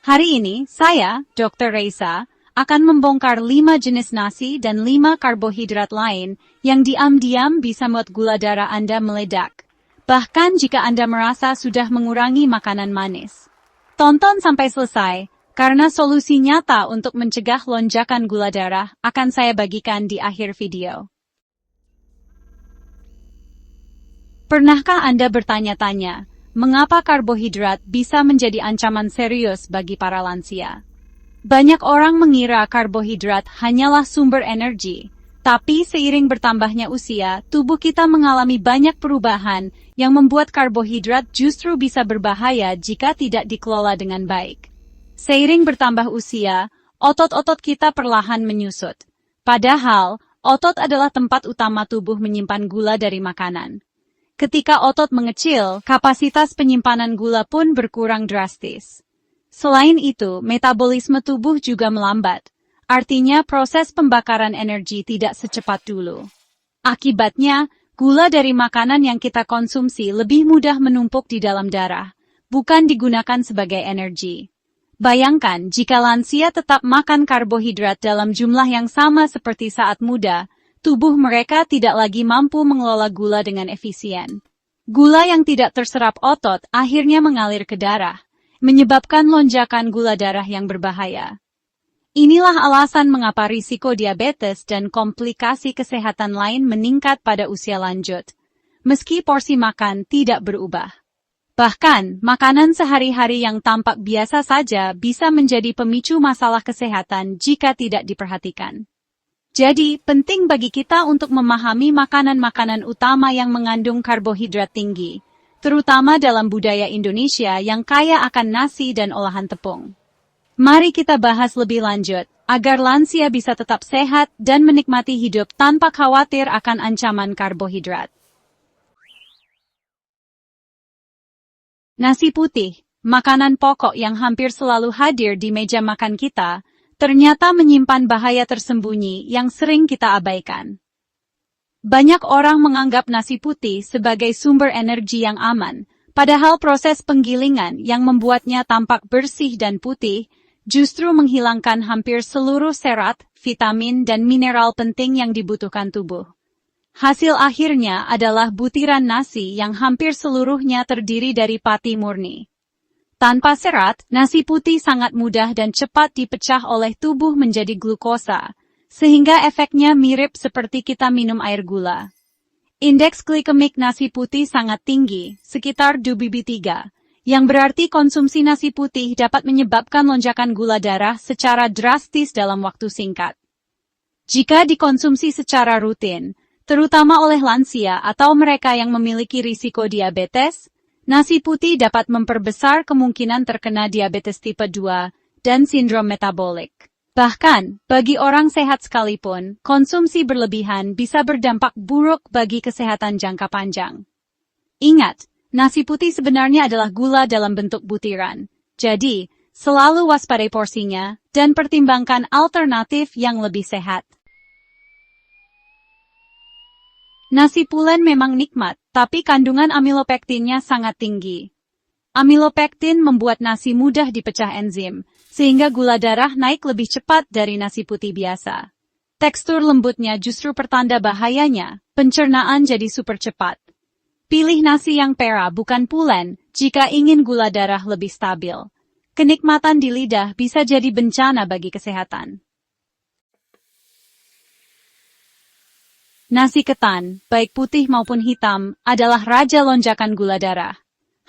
Hari ini, saya, Dr. Reza, akan membongkar 5 jenis nasi dan 5 karbohidrat lain yang diam-diam bisa membuat gula darah Anda meledak. Bahkan jika Anda merasa sudah mengurangi makanan manis. Tonton sampai selesai, karena solusi nyata untuk mencegah lonjakan gula darah akan saya bagikan di akhir video. Pernahkah Anda bertanya-tanya, mengapa karbohidrat bisa menjadi ancaman serius bagi para lansia? Banyak orang mengira karbohidrat hanyalah sumber energi, tapi seiring bertambahnya usia, tubuh kita mengalami banyak perubahan yang membuat karbohidrat justru bisa berbahaya jika tidak dikelola dengan baik. Seiring bertambah usia, otot-otot kita perlahan menyusut. Padahal, otot adalah tempat utama tubuh menyimpan gula dari makanan. Ketika otot mengecil, kapasitas penyimpanan gula pun berkurang drastis. Selain itu, metabolisme tubuh juga melambat. Artinya proses pembakaran energi tidak secepat dulu. Akibatnya, gula dari makanan yang kita konsumsi lebih mudah menumpuk di dalam darah, bukan digunakan sebagai energi. Bayangkan jika lansia tetap makan karbohidrat dalam jumlah yang sama seperti saat muda, tubuh mereka tidak lagi mampu mengelola gula dengan efisien. Gula yang tidak terserap otot akhirnya mengalir ke darah, menyebabkan lonjakan gula darah yang berbahaya. Inilah alasan mengapa risiko diabetes dan komplikasi kesehatan lain meningkat pada usia lanjut, meski porsi makan tidak berubah. Bahkan, makanan sehari-hari yang tampak biasa saja bisa menjadi pemicu masalah kesehatan jika tidak diperhatikan. Jadi, penting bagi kita untuk memahami makanan-makanan utama yang mengandung karbohidrat tinggi, terutama dalam budaya Indonesia yang kaya akan nasi dan olahan tepung. Mari kita bahas lebih lanjut, agar lansia bisa tetap sehat dan menikmati hidup tanpa khawatir akan ancaman karbohidrat. Nasi putih, makanan pokok yang hampir selalu hadir di meja makan kita, ternyata menyimpan bahaya tersembunyi yang sering kita abaikan. Banyak orang menganggap nasi putih sebagai sumber energi yang aman, padahal proses penggilingan yang membuatnya tampak bersih dan putih justru menghilangkan hampir seluruh serat, vitamin, dan mineral penting yang dibutuhkan tubuh. Hasil akhirnya adalah butiran nasi yang hampir seluruhnya terdiri dari pati murni. Tanpa serat, nasi putih sangat mudah dan cepat dipecah oleh tubuh menjadi glukosa, sehingga efeknya mirip seperti kita minum air gula. Indeks glikemik nasi putih sangat tinggi, sekitar 2BB3, yang berarti konsumsi nasi putih dapat menyebabkan lonjakan gula darah secara drastis dalam waktu singkat. Jika dikonsumsi secara rutin, terutama oleh lansia atau mereka yang memiliki risiko diabetes, nasi putih dapat memperbesar kemungkinan terkena diabetes tipe 2 dan sindrom metabolik. Bahkan, bagi orang sehat sekalipun, konsumsi berlebihan bisa berdampak buruk bagi kesehatan jangka panjang. Ingat, nasi putih sebenarnya adalah gula dalam bentuk butiran. Jadi, selalu waspadai porsinya dan pertimbangkan alternatif yang lebih sehat. Nasi pulen memang nikmat, tapi kandungan amilopektinnya sangat tinggi. Amilopektin membuat nasi mudah dipecah enzim, sehingga gula darah naik lebih cepat dari nasi putih biasa. Tekstur lembutnya justru pertanda bahayanya, pencernaan jadi super cepat. Pilih nasi yang pera bukan pulen jika ingin gula darah lebih stabil. Kenikmatan di lidah bisa jadi bencana bagi kesehatan. Nasi ketan, baik putih maupun hitam, adalah raja lonjakan gula darah.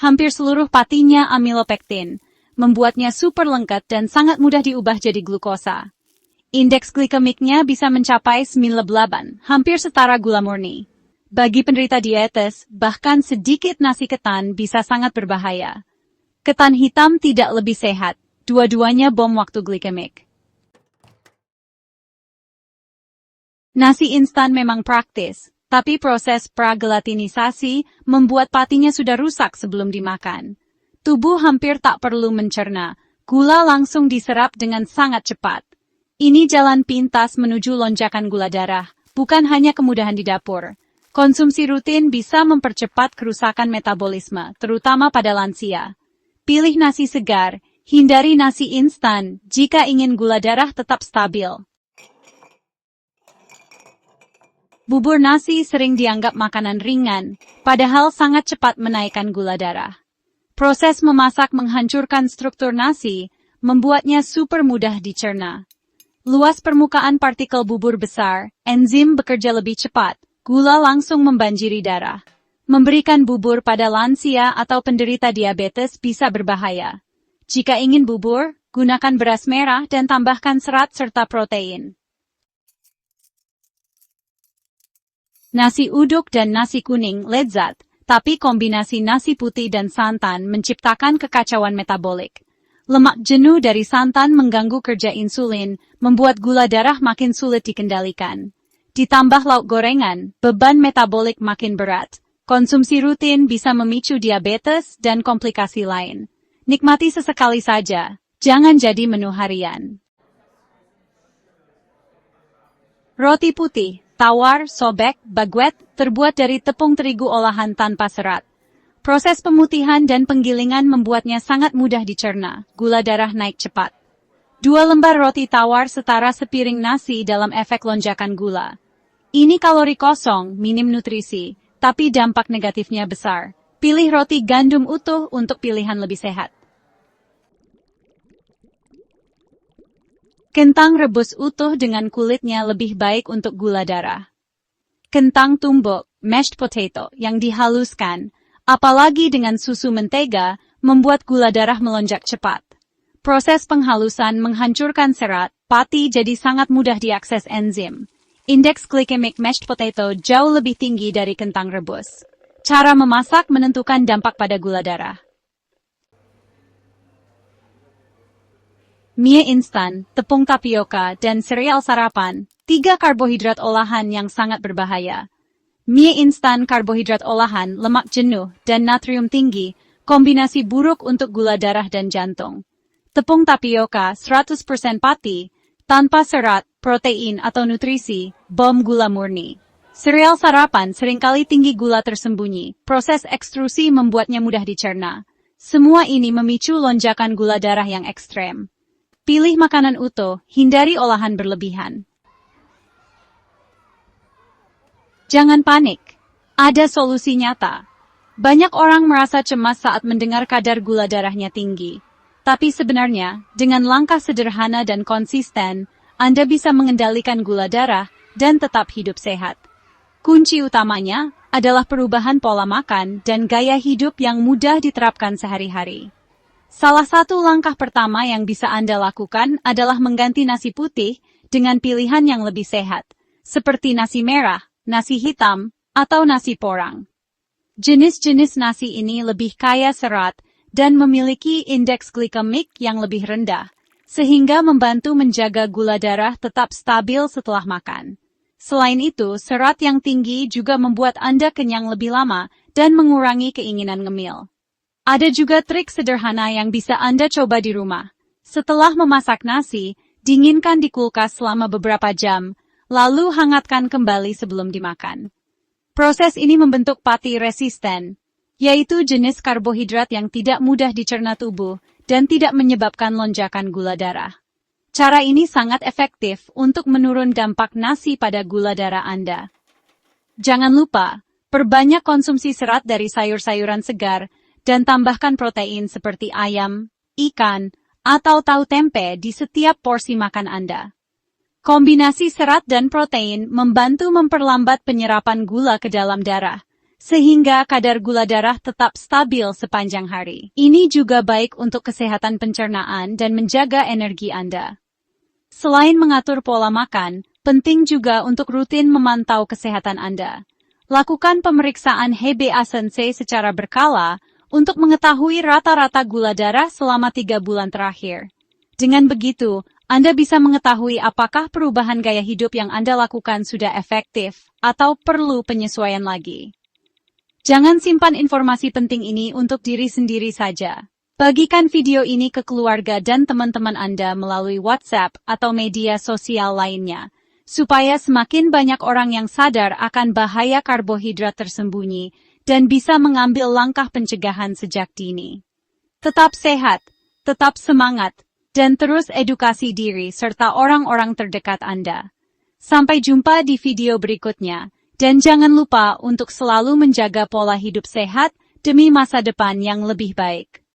Hampir seluruh patinya amilopektin, membuatnya super lengket dan sangat mudah diubah jadi glukosa. Indeks glikemiknya bisa mencapai 98, hampir setara gula murni. Bagi penderita diabetes, bahkan sedikit nasi ketan bisa sangat berbahaya. Ketan hitam tidak lebih sehat, dua-duanya bom waktu glikemik. Nasi instan memang praktis, tapi proses pragelatinisasi membuat patinya sudah rusak sebelum dimakan. Tubuh hampir tak perlu mencerna, gula langsung diserap dengan sangat cepat. Ini jalan pintas menuju lonjakan gula darah, bukan hanya kemudahan di dapur. Konsumsi rutin bisa mempercepat kerusakan metabolisme, terutama pada lansia. Pilih nasi segar, Hindari nasi instan jika ingin gula darah tetap stabil. Bubur nasi sering dianggap makanan ringan, padahal sangat cepat menaikkan gula darah. Proses memasak menghancurkan struktur nasi, membuatnya super mudah dicerna. Luas permukaan partikel bubur besar, enzim bekerja lebih cepat, gula langsung membanjiri darah. Memberikan bubur pada lansia atau penderita diabetes bisa berbahaya. Jika ingin bubur, gunakan beras merah dan tambahkan serat serta protein. Nasi uduk dan nasi kuning lezat, tapi kombinasi nasi putih dan santan menciptakan kekacauan metabolik. Lemak jenuh dari santan mengganggu kerja insulin, membuat gula darah makin sulit dikendalikan. Ditambah lauk gorengan, beban metabolik makin berat. Konsumsi rutin bisa memicu diabetes dan komplikasi lain. Nikmati sesekali saja, jangan jadi menu harian. Roti putih, tawar, sobek, baguette terbuat dari tepung terigu olahan tanpa serat. Proses pemutihan dan penggilingan membuatnya sangat mudah dicerna, gula darah naik cepat. 2 lembar roti tawar setara sepiring nasi dalam efek lonjakan gula. Ini kalori kosong, minim nutrisi, tapi dampak negatifnya besar. Pilih roti gandum utuh untuk pilihan lebih sehat. Kentang rebus utuh dengan kulitnya lebih baik untuk gula darah. Kentang tumbuk, mashed potato, yang dihaluskan, apalagi dengan susu mentega, membuat gula darah melonjak cepat. Proses penghalusan menghancurkan serat, pati jadi sangat mudah diakses enzim. Indeks glikemik mashed potato jauh lebih tinggi dari kentang rebus. Cara memasak menentukan dampak pada gula darah. Mie instan, tepung tapioka, dan sereal sarapan, 3 karbohidrat olahan yang sangat berbahaya. Mie instan karbohidrat olahan, lemak jenuh, dan natrium tinggi, kombinasi buruk untuk gula darah dan jantung. Tepung tapioka, 100% pati, tanpa serat, protein atau nutrisi, bom gula murni. Sereal sarapan seringkali tinggi gula tersembunyi, proses ekstrusi membuatnya mudah dicerna. Semua ini memicu lonjakan gula darah yang ekstrem. Pilih makanan utuh, hindari olahan berlebihan. Jangan panik. Ada solusi nyata. Banyak orang merasa cemas saat mendengar kadar gula darahnya tinggi. Tapi sebenarnya, dengan langkah sederhana dan konsisten, Anda bisa mengendalikan gula darah dan tetap hidup sehat. Kunci utamanya adalah perubahan pola makan dan gaya hidup yang mudah diterapkan sehari-hari. Salah satu langkah pertama yang bisa Anda lakukan adalah mengganti nasi putih dengan pilihan yang lebih sehat, seperti nasi merah, nasi hitam, atau nasi porang. Jenis-jenis nasi ini lebih kaya serat dan memiliki indeks glikemik yang lebih rendah, sehingga membantu menjaga gula darah tetap stabil setelah makan. Selain itu, serat yang tinggi juga membuat Anda kenyang lebih lama dan mengurangi keinginan ngemil. Ada juga trik sederhana yang bisa Anda coba di rumah. Setelah memasak nasi, dinginkan di kulkas selama beberapa jam, lalu hangatkan kembali sebelum dimakan. Proses ini membentuk pati resisten, yaitu jenis karbohidrat yang tidak mudah dicerna tubuh dan tidak menyebabkan lonjakan gula darah. Cara ini sangat efektif untuk menurun dampak nasi pada gula darah Anda. Jangan lupa, perbanyak konsumsi serat dari sayur-sayuran segar, dan tambahkan protein seperti ayam, ikan, atau tahu tempe di setiap porsi makan Anda. Kombinasi serat dan protein membantu memperlambat penyerapan gula ke dalam darah, sehingga kadar gula darah tetap stabil sepanjang hari. Ini juga baik untuk kesehatan pencernaan dan menjaga energi Anda. Selain mengatur pola makan, penting juga untuk rutin memantau kesehatan Anda. Lakukan pemeriksaan HbA1c secara berkala, untuk mengetahui rata-rata gula darah selama 3 bulan terakhir. Dengan begitu, Anda bisa mengetahui apakah perubahan gaya hidup yang Anda lakukan sudah efektif atau perlu penyesuaian lagi. Jangan simpan informasi penting ini untuk diri sendiri saja. Bagikan video ini ke keluarga dan teman-teman Anda melalui WhatsApp atau media sosial lainnya, supaya semakin banyak orang yang sadar akan bahaya karbohidrat tersembunyi dan bisa mengambil langkah pencegahan sejak dini. Tetap sehat, Tetap semangat, dan terus edukasi diri serta orang-orang terdekat Anda. Sampai jumpa di video berikutnya, dan jangan lupa untuk selalu menjaga pola hidup sehat demi masa depan yang lebih baik.